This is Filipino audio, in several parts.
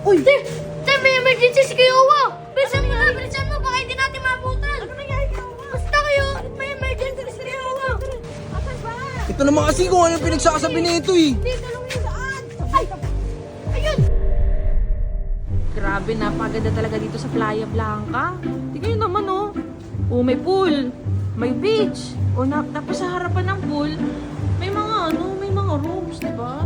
Uy! Te, may emergency si Kuya Uwa! Bilisan mo na, bilisan mo, baka hindi natin maabutan! Ano nangyari Kuya Uwa? Basta kayo, may emergency si Kuya Uwa! Asan ba? Ito naman kasi kung ano yung pinagsasabi nito eh. Dito lang yun saan? Ay! Ayun! Grabe, napaganda talaga dito sa Playa Blanca. Tingnan nyo naman, oh. Oh, may pool. May beach. O, tapos sa harapan ng pool, may mga rooms, di ba?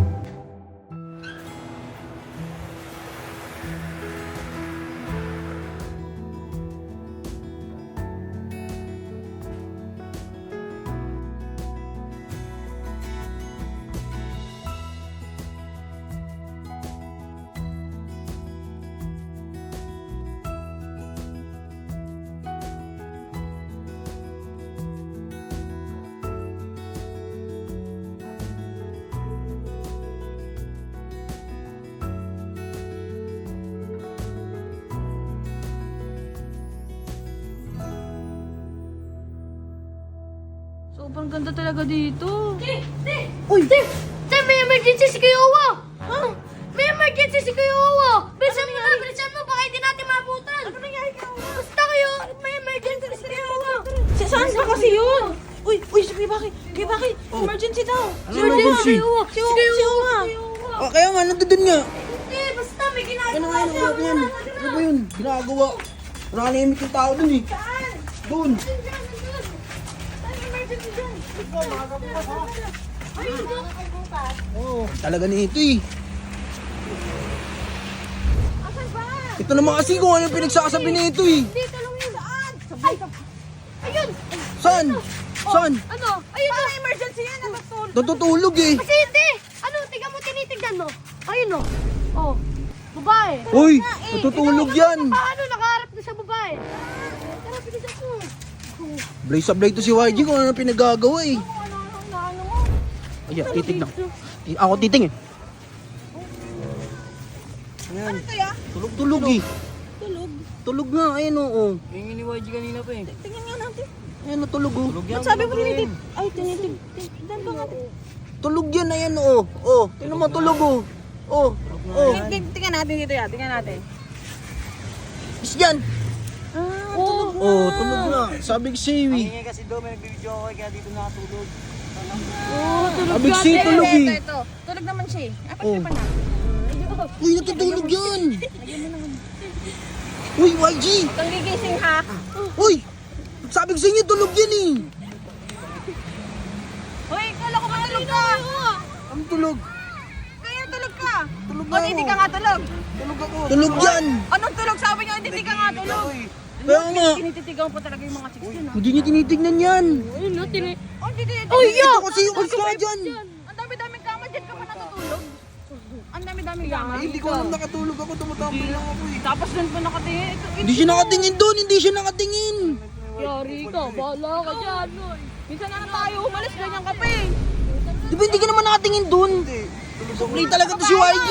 Sobrang ganda talaga dito. Te! Uy! Te, may emergency si Kuya Uwa! Ha? May emergency si Kuya Uwa! Bilisan mo na, bilisan mo, baka hindi natin maabutan! Ano nangyari Kuya Uwa? Basta kayo, may emergency si Kuya Uwa! Saan ba kasi yun? Uy, sige bakit? Kaya bakit? Emergency daw. Ano emergency? Si Uwa. Ah, kaya nga, nandun nga. Hindi, basta may Ano ginagawa nga yan? Ano ba yun? Ginagawa. Nananimik yung tao dun eh. Saan? Doon. Saan emergency dyan? Ay, bukas. Oo. Talaga nito eh. Asan ba? Ito naman kasi kung ano yung pinagsasabi nito eh. Dito lang yun saan? Ay! Ayun! Saan? Saan? Ano? Ayun na! Emergency yan! Natutulog! Natutulog eh. Kasi hindi! Ano? Tingnan mo, tinitignan mo. Ayun o. Oh. Babae. Uy, natutulog yan. Paano? Nakaharap na sa babae. Tara, bilisan mo. Blay sa blay to si YG kung ano yung pinagagawa eh. Ano mo? Ayan, titig na. Ako titing eh. Ayan. Tulog-tulog eh. Tulog. Tulog nga, ayun oo. Yung ni YG kanina pa eh. Tingnan nga natin. Ayun, natulog oh. Ba't sabi mo tinitig? Ay, tinitig. Dan ba nga? Tulog yan, ayan oh. Oh, tingnan mo tulog oh. Oh, oh. Tingnan natin dito yan. Tingnan natin. Is yan. Oo. Oh, tulog na. Sabi ko sa'yo eh. Ingay kasi daw, may nag-video ako kaya dito nakatulog. Sabi ko sa'yo tulog eh. Ito. Tulog naman siya eh. Apat Oh. ka pa na. Uy, natutulog yan. Uy, YG. Itong gigising ha. Uy, sabi ko sa inyo tulog yan eh. Uy, kala ko matulog ka. Ang tulog. Kaya tulog ka. Tulog O, na hindi ako. ka nga tulog. Tulog ako. Tulog yan. Anong tulog? Sabi niyo, hindi ka nga tulog. Kaya nga, Tinititigan po talaga yung mga chicks yun ha. hindi niya tinitignan yan. Ayun na, Oh, hindi. Uy, Ito kasi yung iska dyan. Ang dami-daming kama dyan ka pa natutulog. Ang dami-daming kama. Hindi ko alam nakatulog ako, tumatambay lang ako eh. Tapos doon pa nakatingin. Hindi siya nakatingin doon, hindi siya nakatingin. Yari ka, bahala ka dyan. Minsan na tayo umalis, ganyan ka pa eh. Di ba hindi ka naman nakatingin doon? Play talaga to si YG.